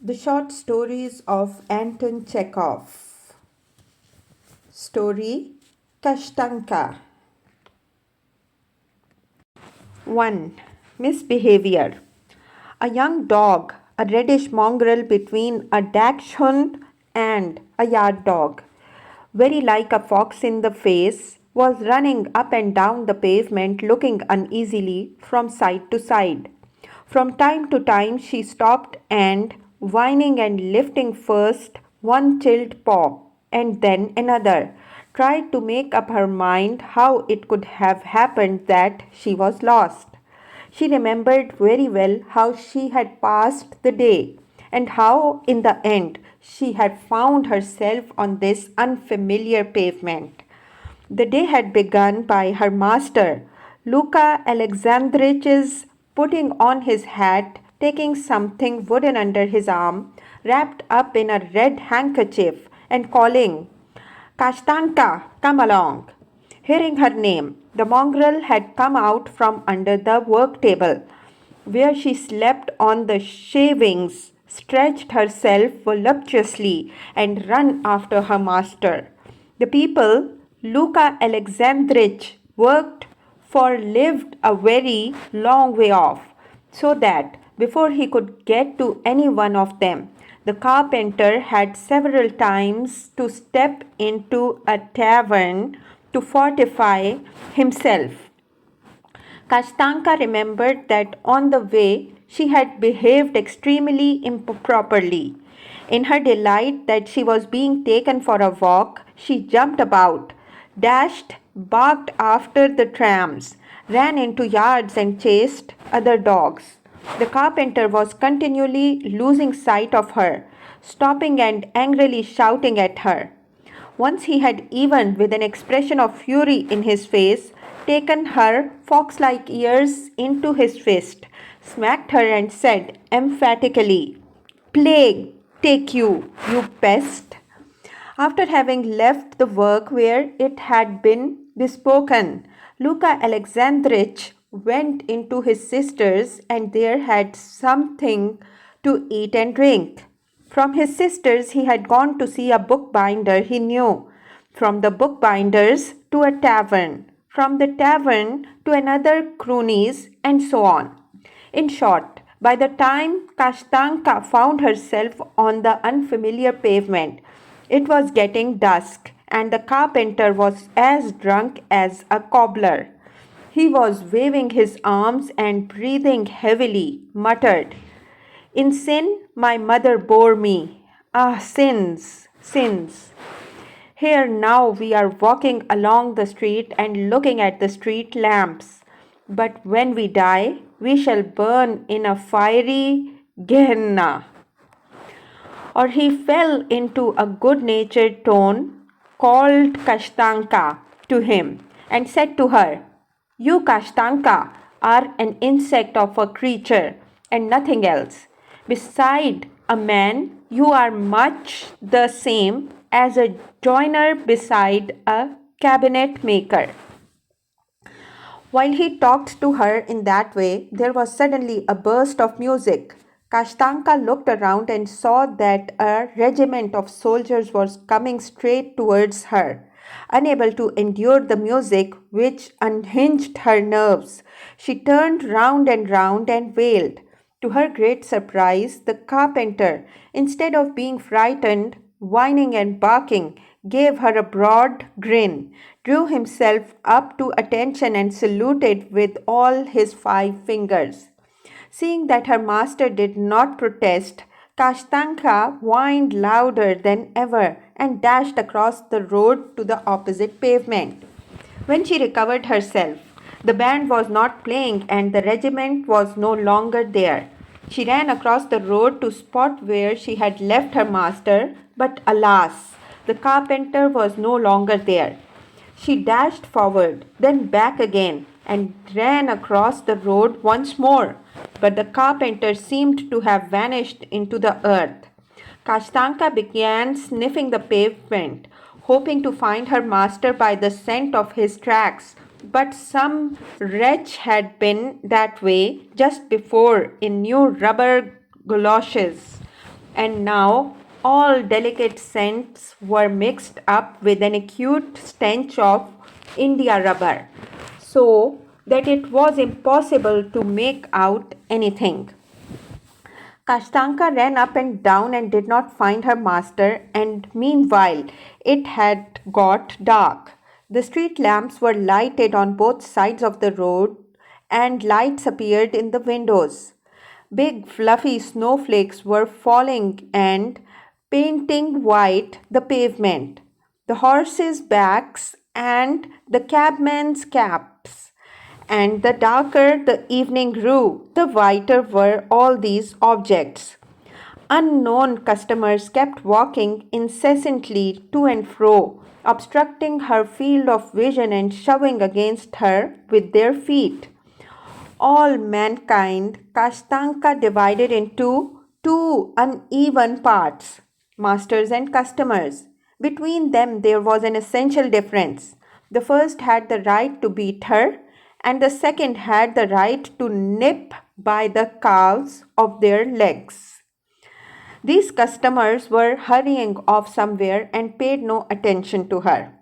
The short stories of Anton Chekhov. Story Kashtanka. 1. Misbehavior. A young dog, a reddish mongrel between a dachshund and a yard dog, very like a fox in the face, was running up and down the pavement looking uneasily from side to side. From time to time she stopped and, whining and lifting first one chilled paw and then another, tried to make up her mind how it could have happened that she was lost. She remembered very well how she had passed the day, and how, in the end, she had found herself on this unfamiliar pavement. The day had begun by her master, Luka Alexandrich's putting on his hat, taking something wooden under his arm, wrapped up in a red handkerchief, and calling, Kashtanka, come along. Hearing her name, the mongrel had come out from under the work table, where she slept on the shavings, stretched herself voluptuously, and run after her master. The people Luka Alexandrych worked for lived a very long way off, so that before he could get to any one of them, the carpenter had several times to step into a tavern to fortify himself. Kashtanka remembered that on the way she had behaved extremely improperly. In her delight that she was being taken for a walk, she jumped about, dashed, barked after the trams, ran into yards and chased other dogs. The carpenter was continually losing sight of her, stopping and angrily shouting at her. Once he had even, with an expression of fury in his face, taken her fox like ears into his fist, smacked her, and said emphatically, Plague take you, you pest! After having left the work where it had been bespoken, Luka Alexandrych went into his sister's and there had something to eat and drink. From his sister's he had gone to see a bookbinder he knew, from the bookbinder's to a tavern, from the tavern to another crony's, and so on. In short, by the time Kashtanka found herself on the unfamiliar pavement, it was getting dusk, and the carpenter was as drunk as a cobbler. He was waving his arms and breathing heavily, muttered, In sin my mother bore me. Ah, sins, sins. Here now we are walking along the street and looking at the street lamps. But when we die, we shall burn in a fiery Gehenna. Or he fell into a good natured tone, called Kashtanka to him, and said to her, You, Kashtanka, are an insect of a creature, and nothing else. Beside a man, you are much the same as a joiner beside a cabinet maker. While he talked to her in that way, there was suddenly a burst of music. Kashtanka looked around and saw that a regiment of soldiers was coming straight towards her. Unable to endure the music, which unhinged her nerves, she turned round and wailed. To her great surprise, the carpenter, instead of being frightened, whining and barking, gave her a broad grin, drew himself up to attention, and saluted with all his 5 fingers. Seeing that her master did not protest, Kashtanka whined louder than ever and dashed across the road to the opposite pavement. When she recovered herself, the band was not playing and the regiment was no longer there. She ran across the road to spot where she had left her master, but alas, the carpenter was no longer there. She dashed forward, then back again, and ran across the road once more, but the carpenter seemed to have vanished into the earth. Kashtanka began sniffing the pavement, hoping to find her master by the scent of his tracks, but some wretch had been that way just before in new rubber galoshes and now all delicate scents were mixed up with an acute stench of India rubber, so that it was impossible to make out anything. Kashtanka ran up and down and did not find her master, and meanwhile it had got dark. The street lamps were lighted on both sides of the road, and lights appeared in the windows. Big fluffy snowflakes were falling and painting white the pavement, the horses' backs, and the cabmen's caps. And the darker the evening grew, the whiter were all these objects. Unknown customers kept walking incessantly to and fro, obstructing her field of vision and shoving against her with their feet. All mankind, Kashtanka divided into two uneven parts, masters and customers. Between them there was an essential difference. The first had the right to beat her, and the second had the right to nip by the calves of their legs. These customers were hurrying off somewhere and paid no attention to her.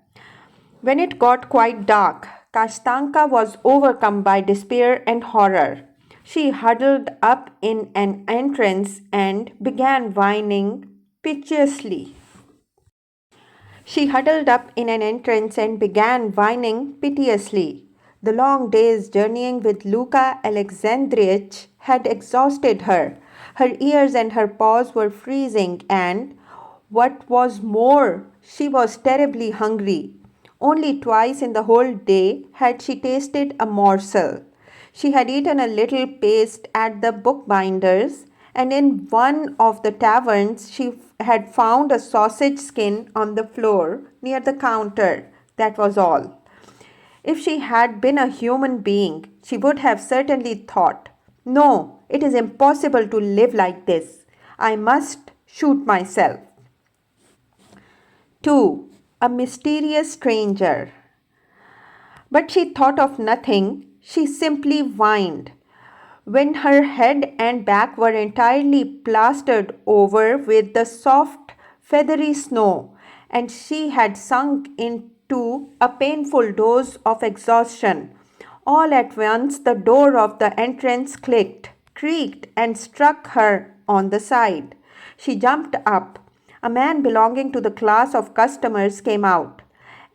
When it got quite dark, Kashtanka was overcome by despair and horror. She huddled up in an entrance and began whining piteously. She huddled up in an entrance and began whining piteously. The long days journeying with Luka Alexandrych had exhausted her. Her ears and her paws were freezing, and, what was more, she was terribly hungry. Only twice in the whole day had she tasted a morsel. She had eaten a little paste at the bookbinder's, and in one of the taverns she had found a sausage skin on the floor near the counter. That was all. If she had been a human being, she would have certainly thought, "No, it is impossible to live like this. I must shoot myself." 2. A mysterious stranger. But she thought of nothing, she simply whined. When her head and back were entirely plastered over with the soft, feathery snow, and she had sunk into a painful doze of exhaustion, all at once the door of the entrance creaked, and struck her on the side. She jumped up. A man belonging to the class of customers came out.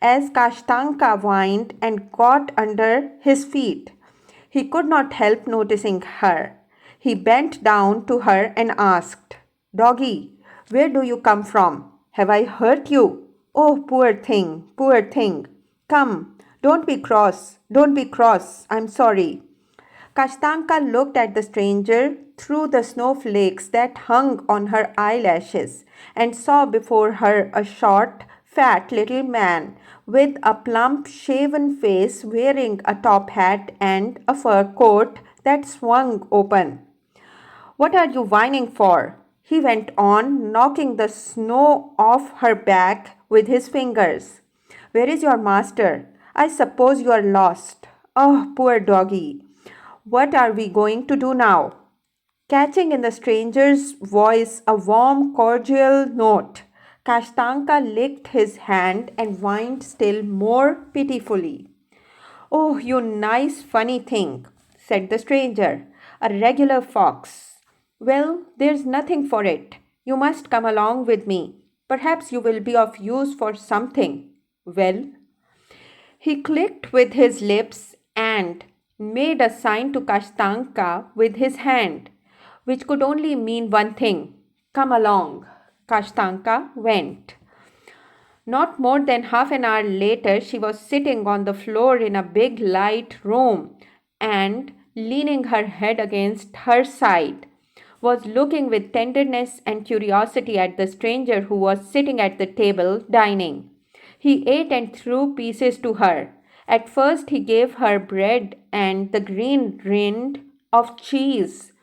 As Kashtanka whined and got under his feet, he could not help noticing her. He bent down to her and asked, "Doggy, where do you come from? Have I hurt you? Oh, poor thing, poor thing. Come, don't be cross, I'm sorry." Kashtanka looked at the stranger through the snowflakes that hung on her eyelashes and saw before her a short, fat little man with a plump, shaven face wearing a top hat and a fur coat that swung open. "What are you whining for?" he went on, knocking the snow off her back with his fingers. "Where is your master? I suppose you are lost. Oh, poor doggy. What are we going to do now?" Catching in the stranger's voice a warm, cordial note, Kashtanka licked his hand and whined still more pitifully. "Oh, you nice, funny thing," said the stranger, "a regular fox. Well, there's nothing for it. You must come along with me. Perhaps you will be of use for something. Well?" He clicked with his lips and made a sign to Kashtanka with his hand, which could only mean one thing: "Come along." Kashtanka went. Not more than half an hour later, she was sitting on the floor in a big light room and, leaning her head against her side, was looking with tenderness and curiosity at the stranger who was sitting at the table dining. He ate and threw pieces to her. At first he gave her bread and the green rind of cheese,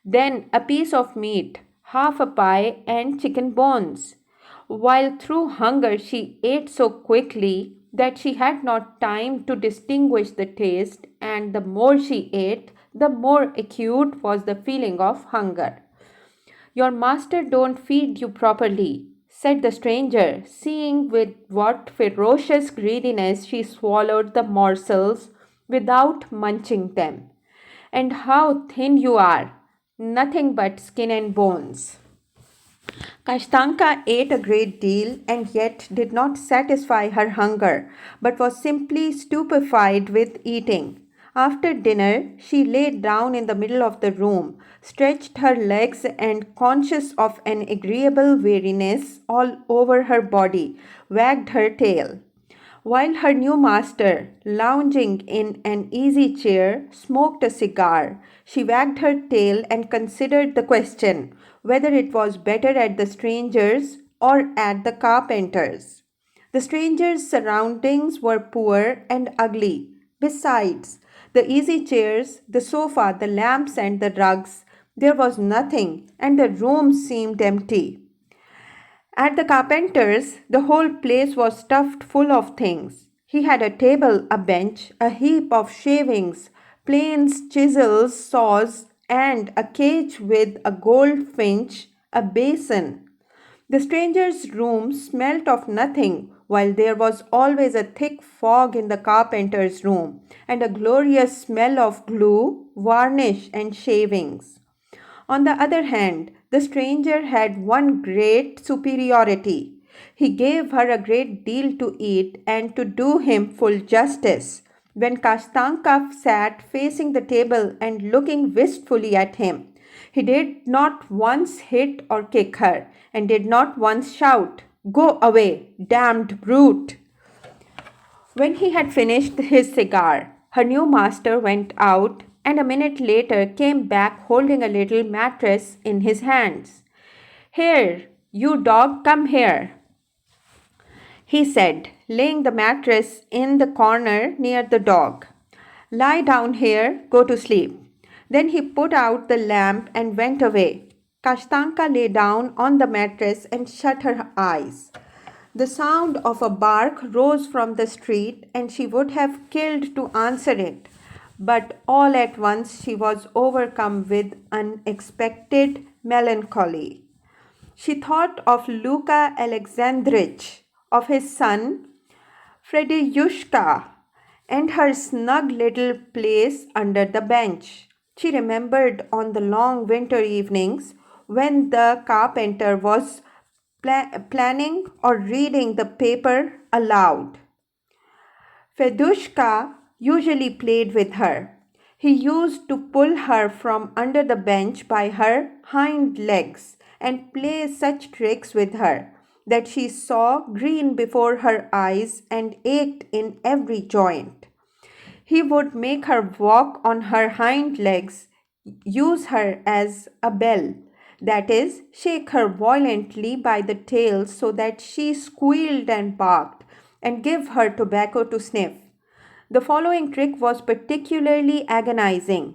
then a piece of meat, half a pie, and chicken bones, while through hunger she ate so quickly that she had not time to distinguish the taste, and the more she ate, the more acute was the feeling of hunger. "Your master don't feed you properly," said the stranger, seeing with what ferocious greediness she swallowed the morsels without munching them. "And how thin you are! Nothing but skin and bones." Kashtanka ate a great deal and yet did not satisfy her hunger, but was simply stupefied with eating. After dinner, she lay down in the middle of the room, stretched her legs, and, conscious of an agreeable weariness all over her body, wagged her tail. While her new master, lounging in an easy chair, smoked a cigar, she wagged her tail and considered the question whether it was better at the stranger's or at the carpenter's. The stranger's surroundings were poor and ugly. Besides, the easy chairs, the sofa, the lamps, and the rugs, there was nothing, and the room seemed empty. At the carpenter's, the whole place was stuffed full of things. He had a table, a bench, a heap of shavings, planes, chisels, saws, and a cage with a goldfinch, a basin. The stranger's room smelt of nothing, while there was always a thick fog in the carpenter's room, and a glorious smell of glue, varnish, and shavings. On the other hand, the stranger had one great superiority. He gave her a great deal to eat, and to do him full justice, when Kashtanka sat facing the table and looking wistfully at him, he did not once hit or kick her, and did not once shout, "Go away, damned brute!" When he had finished his cigar, her new master went out and a minute later came back holding a little mattress in his hands. "Here, you dog, come here," he said, laying the mattress in the corner near the dog. "Lie down here, go to sleep." Then he put out the lamp and went away. Kashtanka lay down on the mattress and shut her eyes. The sound of a bark rose from the street, and she would have killed to answer it. But all at once she was overcome with unexpected melancholy. She thought of Luka Alexandrych, of his son Freddyushka, and her snug little place under the bench. She remembered on the long winter evenings when the carpenter was planning or reading the paper aloud. Fedushka usually played with her. He used to pull her from under the bench by her hind legs and play such tricks with her that she saw green before her eyes and ached in every joint. He would make her walk on her hind legs, use her as a bell, that is, shake her violently by the tail so that she squealed and barked, and give her tobacco to sniff. The following trick was particularly agonizing.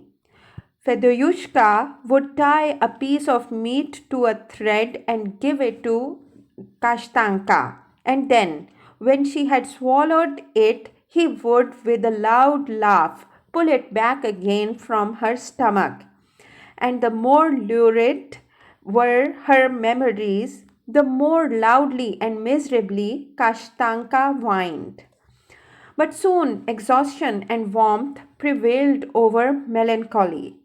Fedoyushka would tie a piece of meat to a thread and give it to Kashtanka, and then, when she had swallowed it, he would, with a loud laugh, pull it back again from her stomach. And the more lurid were her memories, the more loudly and miserably Kashtanka whined. But soon exhaustion and warmth prevailed over melancholy.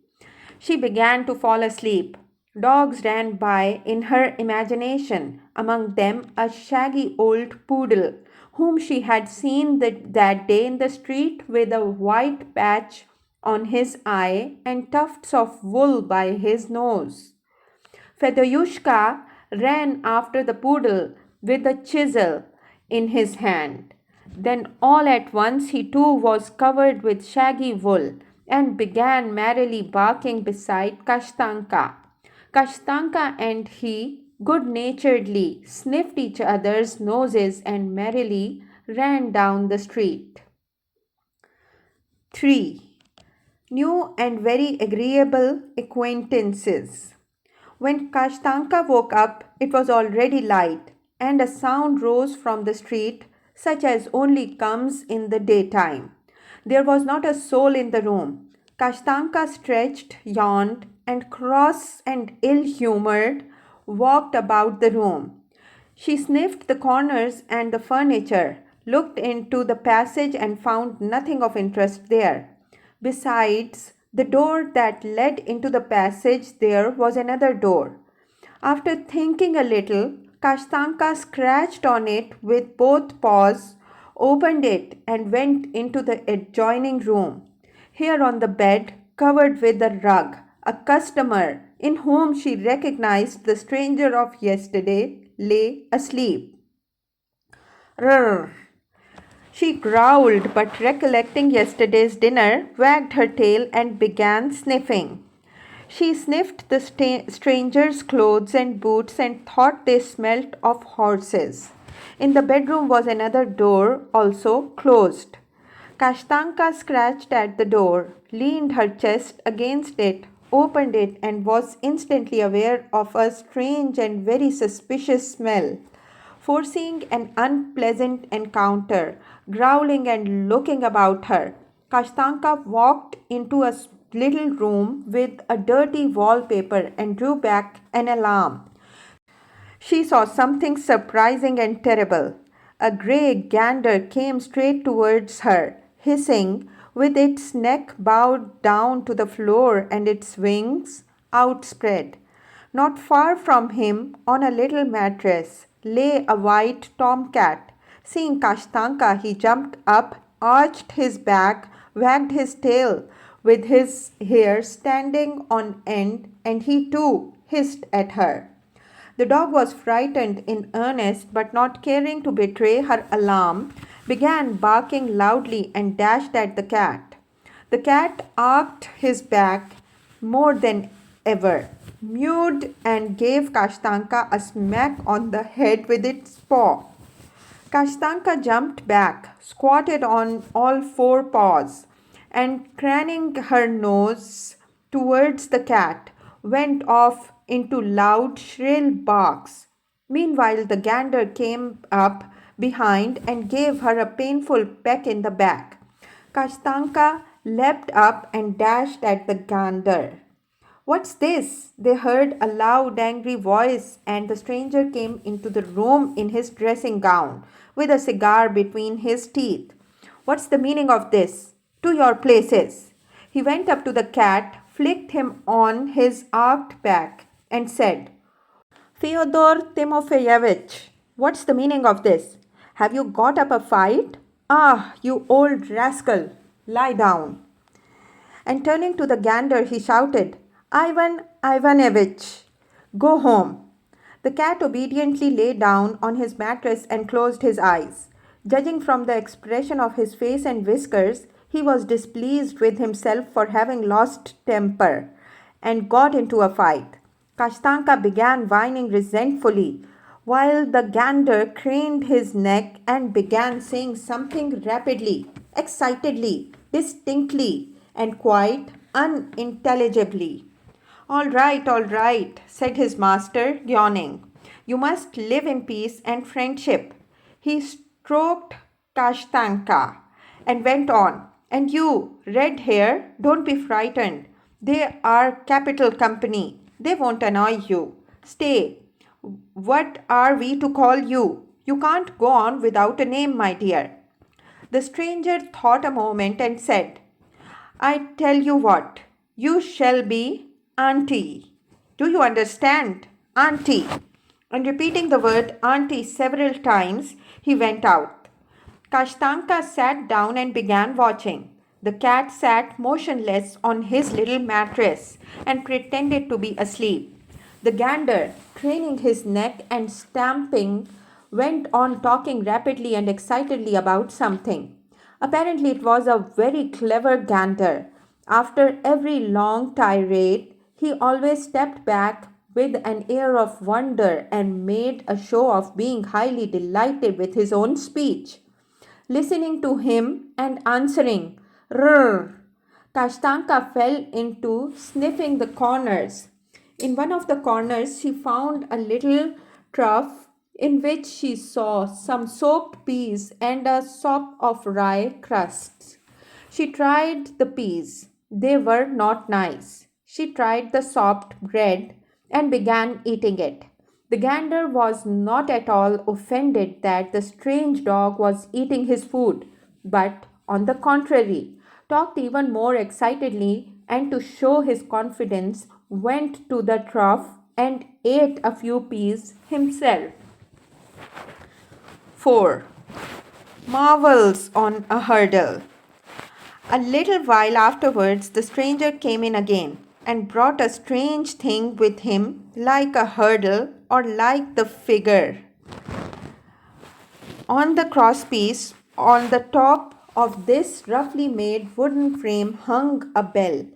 She began to fall asleep. Dogs ran by in her imagination, among them a shaggy old poodle, whom she had seen that day in the street with a white patch on his eye and tufts of wool by his nose. Fedoyushka ran after the poodle with a chisel in his hand. Then all at once he too was covered with shaggy wool and began merrily barking beside Kashtanka. Kashtanka and he good naturedly sniffed each other's noses and merrily ran down the street. 3. New and very agreeable acquaintances. When Kashtanka woke up, it was already light, and a sound rose from the street such as only comes in the daytime. There was not a soul in the room. Kashtanka stretched, yawned, and cross and ill-humored walked about the room. She sniffed the corners and the furniture, looked into the passage and found nothing of interest there. Besides, the door that led into the passage there was another door. After thinking a little, Kashtanka scratched on it with both paws, opened it, and went into the adjoining room. Here on the bed, covered with a rug, a customer, in whom she recognized the stranger of yesterday, lay asleep. Rrr! She growled, but recollecting yesterday's dinner, wagged her tail and began sniffing. She sniffed the stranger's clothes and boots and thought they smelt of horses. In the bedroom was another door, also closed. Kashtanka scratched at the door, leaned her chest against it, opened it, and was instantly aware of a strange and very suspicious smell. Foreseeing an unpleasant encounter, growling and looking about her, Kashtanka walked into a little room with a dirty wallpaper and drew back an alarm. She saw something surprising and terrible. A grey gander came straight towards her, hissing, with its neck bowed down to the floor and its wings outspread. Not far from him, on a little mattress, lay a white tomcat. Seeing Kashtanka, he jumped up, arched his back, wagged his tail, with his hair standing on end, and he too hissed at her. The dog was frightened in earnest, but not caring to betray her alarm, began barking loudly and dashed at the cat. The cat arched his back more than ever, mewed, and gave Kashtanka a smack on the head with its paw. Kashtanka jumped back, squatted on all four paws, and craning her nose towards the cat, went off into loud, shrill barks. Meanwhile, the gander came up behind and gave her a painful peck in the back. Kashtanka leapt up and dashed at the gander. "What's this?" They heard a loud, angry voice, and the stranger came into the room in his dressing gown, with a cigar between his teeth. "What's the meaning of this? To your places!" He went up to the cat, flicked him on his arched back, and said, "Fyodor Timofeyevich, what's the meaning of this? Have you got up a fight? Ah, you old rascal, lie down." And turning to the gander, he shouted, "Ivan Ivanovich, go home." The cat obediently lay down on his mattress and closed his eyes. Judging from the expression of his face and whiskers, he was displeased with himself for having lost temper and got into a fight. Kashtanka began whining resentfully, while the gander craned his neck and began saying something rapidly, excitedly, distinctly, and quite unintelligibly. All right," said his master, yawning. "You must live in peace and friendship." He stroked Kashtanka and went on, "And you, red hair, don't be frightened. They are capital company. They won't annoy you. Stay. What are we to call you? You can't go on without a name, my dear." The stranger thought a moment and said, "I tell you what, you shall be Auntie. Do you understand? Auntie." And repeating the word Auntie several times, he went out. Kashtanka sat down and began watching. The cat sat motionless on his little mattress and pretended to be asleep. The gander, craning his neck and stamping, went on talking rapidly and excitedly about something. Apparently, it was a very clever gander. After every long tirade, he always stepped back with an air of wonder and made a show of being highly delighted with his own speech. Listening to him and answering, "Rrr," Kashtanka fell into sniffing the corners. In one of the corners, she found a little trough in which she saw some soaked peas and a sop of rye crusts. She tried the peas. They were not nice. She tried the soft bread and began eating it. The gander was not at all offended that the strange dog was eating his food, but on the contrary, talked even more excitedly and to show his confidence went to the trough and ate a few peas himself. 4. Marvels on a hurdle. A little while afterwards, the stranger came in again and brought a strange thing with him, like a hurdle or like the figure. On the crosspiece, on the top of this roughly made wooden frame hung a bell,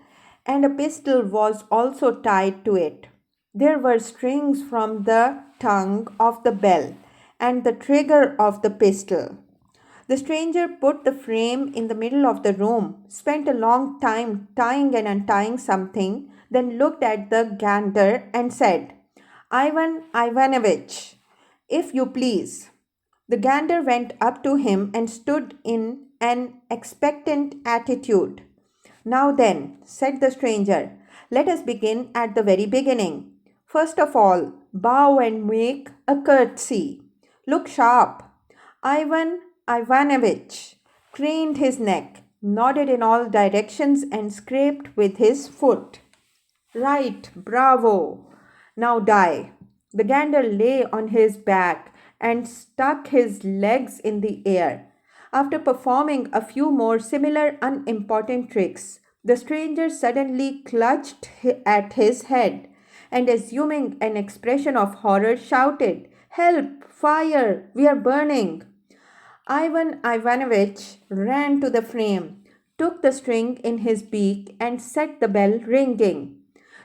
and a pistol was also tied to it. There were strings from the tongue of the bell and the trigger of the pistol. The stranger put the frame in the middle of the room, spent a long time tying and untying something, then looked at the gander and said, Ivan Ivanovich, if you please. The gander went up to him and stood in an expectant attitude. Now then, said the stranger, let us begin at the very beginning. First of all, bow and make a curtsy. Look sharp. Ivan Ivanovich craned his neck, nodded in all directions, and scraped with his foot. Right, bravo. Now die. The gander lay on his back and stuck his legs in the air. After performing a few more similar unimportant tricks, the stranger suddenly clutched at his head and, assuming an expression of horror, shouted, Help! Fire! We are burning! Ivan Ivanovich ran to the frame, took the string in his beak, and set the bell ringing.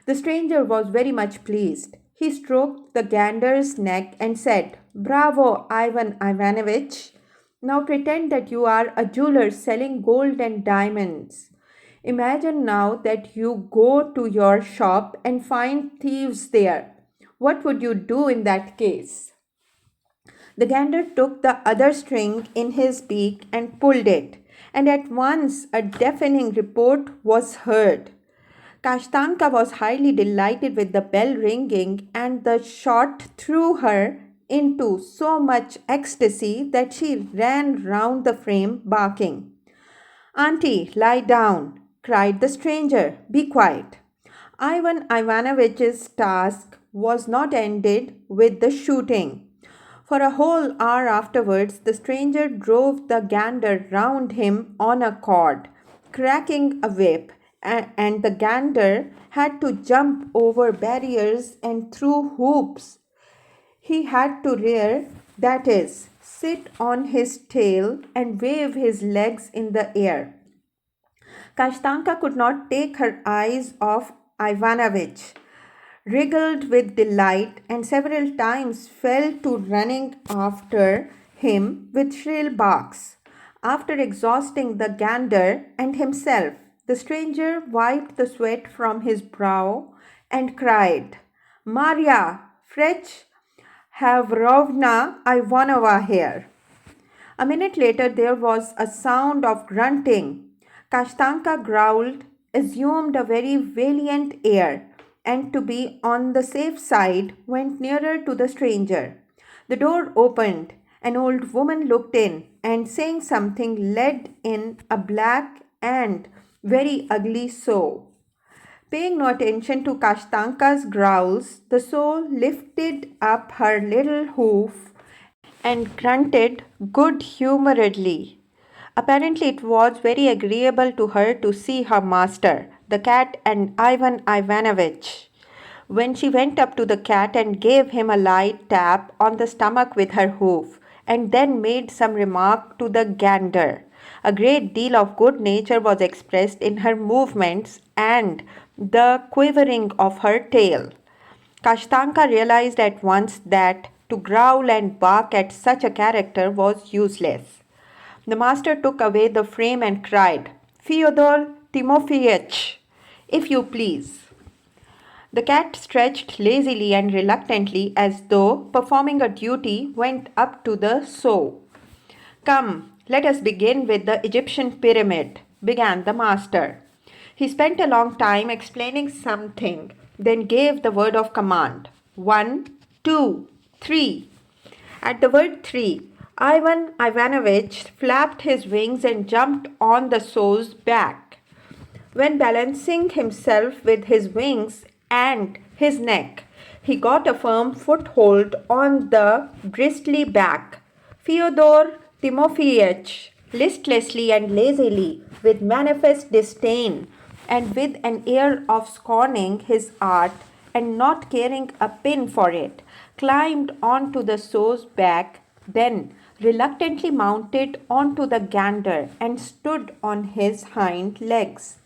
The stranger was very much pleased. He stroked the gander's neck and said, Bravo, Ivan Ivanovich. Now pretend that you are a jeweler selling gold and diamonds. Imagine now that you go to your shop and find thieves there. What would you do in that case? The gander took the other string in his beak and pulled it, and at once a deafening report was heard. Kashtanka was highly delighted with the bell ringing, and the shot threw her into so much ecstasy that she ran round the frame barking. Auntie, lie down, cried the stranger. Be quiet. Ivan Ivanovich's task was not ended with the shooting. For a whole hour afterwards, the stranger drove the gander round him on a cord, cracking a whip, and the gander had to jump over barriers and through hoops. He had to rear, that is, sit on his tail and wave his legs in the air. Kashtanka could not take her eyes off Ivanovich, wriggled with delight, and several times fell to running after him with shrill barks. After exhausting the gander and himself, the stranger wiped the sweat from his brow and cried, Maria, fetch Havrovna Ivanova here. A minute later there was a sound of grunting. Kashtanka growled, assumed a very valiant air, and to be on the safe side, went nearer to the stranger. The door opened. An old woman looked in, and saying something led in a black and very ugly sow. Paying no attention to Kashtanka's growls, the sow lifted up her little hoof and grunted good-humouredly. Apparently it was very agreeable to her to see her master, the cat, and Ivan Ivanovich. When she went up to the cat and gave him a light tap on the stomach with her hoof, and then made some remark to the gander, a great deal of good nature was expressed in her movements and the quivering of her tail. Kashtanka realized at once that to growl and bark at such a character was useless. The master took away the frame and cried, Fyodor Timofeyich, if you please. The cat stretched lazily and reluctantly as though performing a duty went up to the sow. Come, let us begin with the Egyptian pyramid, began the master. He spent a long time explaining something, then gave the word of command. 1, 2, 3. At the word 3, Ivan Ivanovich flapped his wings and jumped on the sow's back. When balancing himself with his wings and his neck, he got a firm foothold on the bristly back. Fyodor Timofeyevich, listlessly and lazily, with manifest disdain, and with an air of scorning his art and not caring a pin for it, climbed onto the sow's back, then reluctantly mounted onto the gander and stood on his hind legs.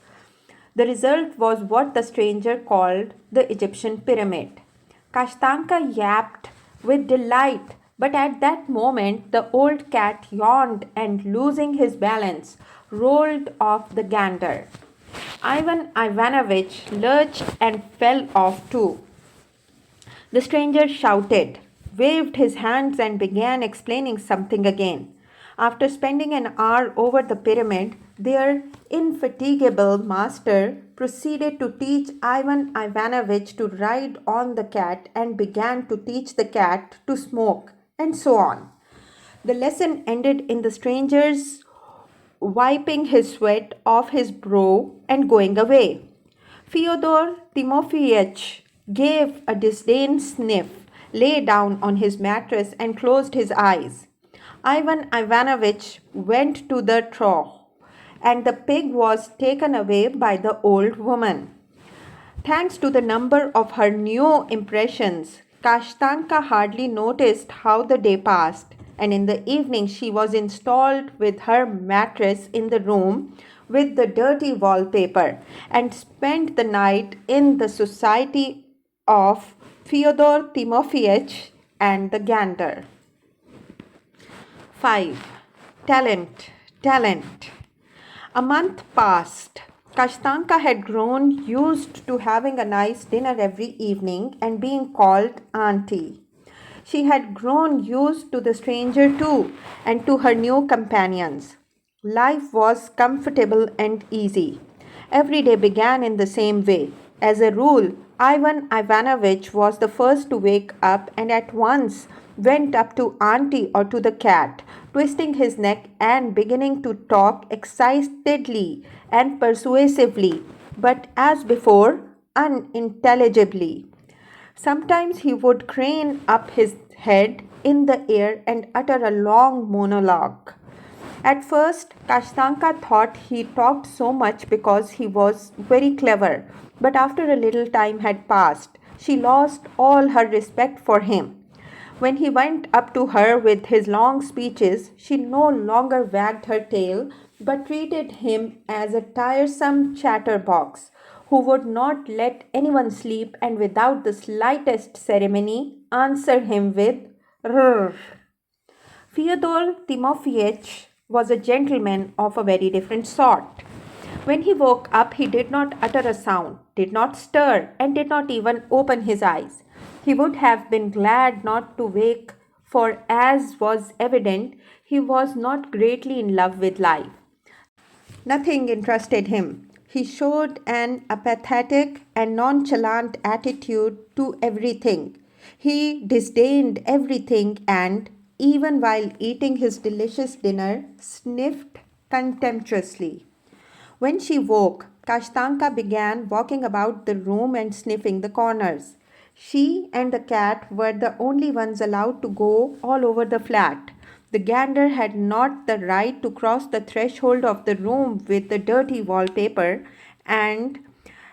The result was what the stranger called the Egyptian pyramid. Kashtanka yapped with delight, but at that moment the old cat yawned and, losing his balance, rolled off the gander. Ivan Ivanovich lurched and fell off too. The stranger shouted, waved his hands, and began explaining something again. After spending an hour over the pyramid, their indefatigable master proceeded to teach Ivan Ivanovich to ride on the cat and began to teach the cat to smoke, and so on. The lesson ended in the stranger's wiping his sweat off his brow and going away. Fyodor Timofeyevich gave a disdained sniff, lay down on his mattress, and closed his eyes. Ivan Ivanovich went to the trough, and the pig was taken away by the old woman. Thanks to the number of her new impressions, Kashtanka hardly noticed how the day passed, and in the evening she was installed with her mattress in the room with the dirty wallpaper and spent the night in the society of Fyodor Timofeyevich and the gander. 5. Talent. A month passed. Kashtanka had grown used to having a nice dinner every evening and being called Auntie. She had grown used to the stranger too and to her new companions. Life was comfortable and easy. Every day began in the same way. As a rule, Ivan Ivanovich was the first to wake up and at once went up to Auntie or to the cat, twisting his neck and beginning to talk excitedly and persuasively, but as before, unintelligibly. Sometimes he would crane up his head in the air and utter a long monologue. At first, Kashtanka thought he talked so much because he was very clever, but after a little time had passed, she lost all her respect for him. When he went up to her with his long speeches, she no longer wagged her tail, but treated him as a tiresome chatterbox who would not let anyone sleep and without the slightest ceremony answer him with "rrr." Fyodor Timofeyevich was a gentleman of a very different sort. When he woke up, he did not utter a sound, did not stir, and did not even open his eyes. He would have been glad not to wake, for as was evident, he was not greatly in love with life. Nothing interested him. He showed an apathetic and nonchalant attitude to everything. He disdained everything and, even while eating his delicious dinner, sniffed contemptuously. When she woke, Kashtanka began walking about the room and sniffing the corners. She and the cat were the only ones allowed to go all over the flat. The gander had not the right to cross the threshold of the room with the dirty wallpaper, and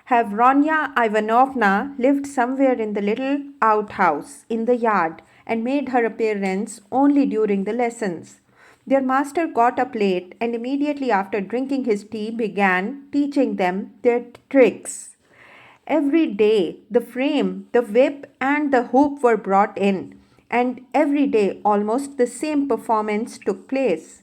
Vanya Ivanovna lived somewhere in the little outhouse in the yard and made her appearance only during the lessons. Their master got up late and immediately after drinking his tea began teaching them their tricks. Every day the frame, the whip, and the hoop were brought in, and every day almost the same performance took place.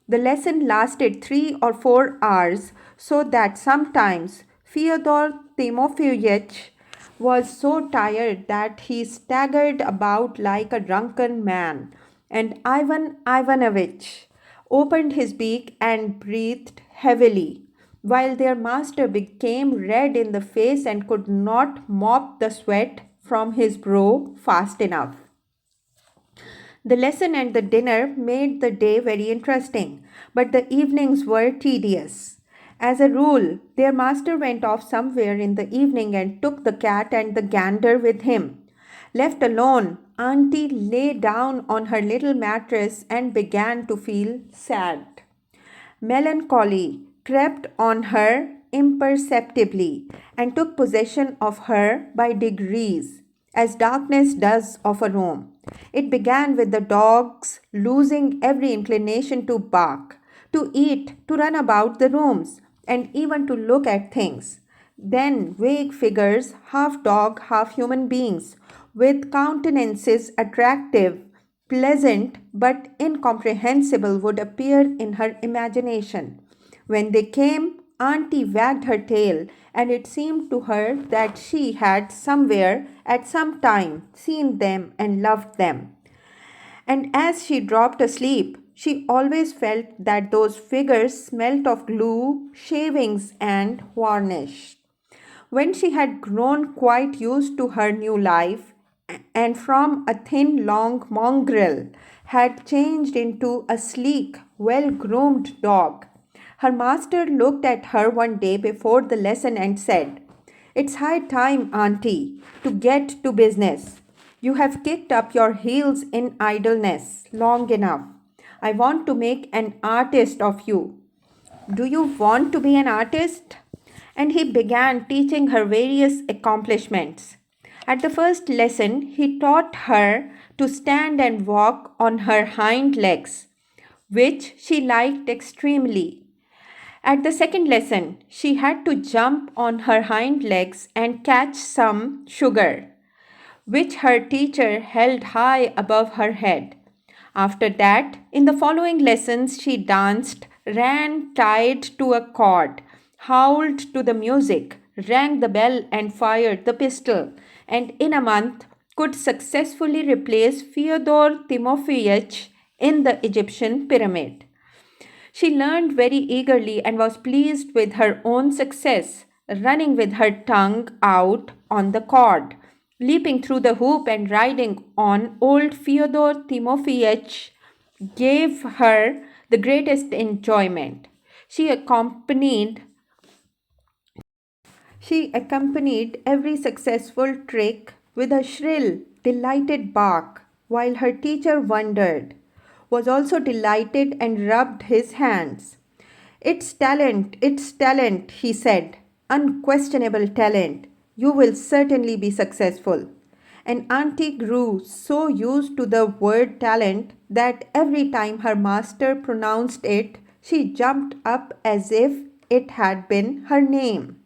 The lesson lasted 3 or 4 hours, so that sometimes Fyodor Timofeyevich was so tired that he staggered about like a drunken man, and Ivan Ivanovich opened his beak and breathed heavily. while their master became red in the face and could not mop the sweat from his brow fast enough. The lesson and the dinner made the day very interesting, but the evenings were tedious. As a rule, their master went off somewhere in the evening and took the cat and the gander with him. Left alone, Auntie lay down on her little mattress and began to feel sad. Melancholy crept on her imperceptibly and took possession of her by degrees, as darkness does of a room. It began with the dogs losing every inclination to bark, to eat, to run about the rooms, and even to look at things. Then vague figures, half dog, half human beings, with countenances attractive, pleasant, but incomprehensible, would appear in her imagination. When they came, Auntie wagged her tail, and it seemed to her that she had somewhere at some time seen them and loved them. And as she dropped asleep, she always felt that those figures smelt of glue, shavings, and varnish. When she had grown quite used to her new life, and from a thin, long mongrel had changed into a sleek, well groomed dog, her master looked at her one day before the lesson and said, "It's high time, Auntie, to get to business. You have kicked up your heels in idleness long enough. I want to make an artist of you. Do you want to be an artist?" And he began teaching her various accomplishments. At the first lesson, he taught her to stand and walk on her hind legs, which she liked extremely. At the second lesson, she had to jump on her hind legs and catch some sugar, which her teacher held high above her head. After that, in the following lessons, she danced, ran tied to a cord, howled to the music, rang the bell, and fired the pistol, and in a month could successfully replace Fyodor Timofeyich in the Egyptian pyramid. She learned very eagerly and was pleased with her own success, running with her tongue out on the cord, leaping through the hoop and riding on old Fyodor Timofeyich gave her the greatest enjoyment. She accompanied she accompanied every successful trick with a shrill, delighted bark, while her teacher wondered, was also delighted, and rubbed his hands. It's talent, he said. Unquestionable talent. You will certainly be successful. And Auntie grew so used to the word talent that every time her master pronounced it, she jumped up as if it had been her name.